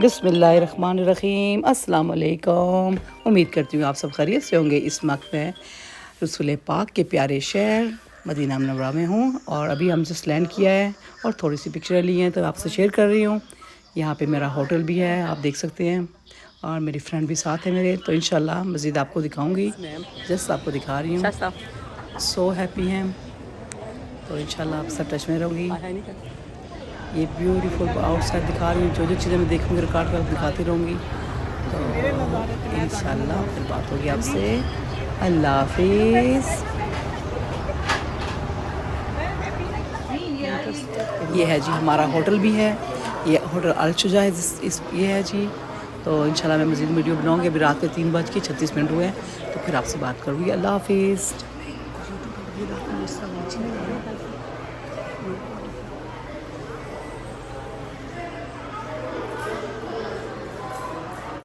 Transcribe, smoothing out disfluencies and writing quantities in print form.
बिस्मिल्लाहिर्रहमानिर्रहीम, अस्सलाम वालेकुम। उम्मीद करती हूँ आप सब खैरियत से होंगे। इस वक्त मैं रसूल पाक के प्यारे शहर मदीना मुनव्वरा में हूँ और अभी हम जस्ट लैंड किया है और थोड़ी सी पिक्चरें ली हैं तो आपसे शेयर कर रही हूँ। यहाँ पे मेरा होटल भी है, आप देख सकते हैं, और मेरी फ्रेंड भी साथ है मेरे, तो इंशाल्लाह मज़ीद आपको दिखाऊँगी। जस्ट आपको दिखा रही हूँ। सो हैप्पी हैं, तो इंशाल्लाह आप सब टच में रहूँगी। ये ब्यूटीफुल आउटसाइड दिखा रही हूँ, जो चीज़ें मैं देखूँगी रिकॉर्ड कर दिखाती रहूँगी। तो इंशाल्लाह फिर बात होगी आपसे। अल्लाह हाफिज़। ये है जी हमारा होटल भी है, ये होटल अल शुजा है, ये है जी। तो इंशाल्लाह मैं मज़ीद वीडियो बनाऊँगी। अभी रात के 3:36 हुए हैं, तो फिर आपसे बात करूँगी। अल्लाह हाफिज़।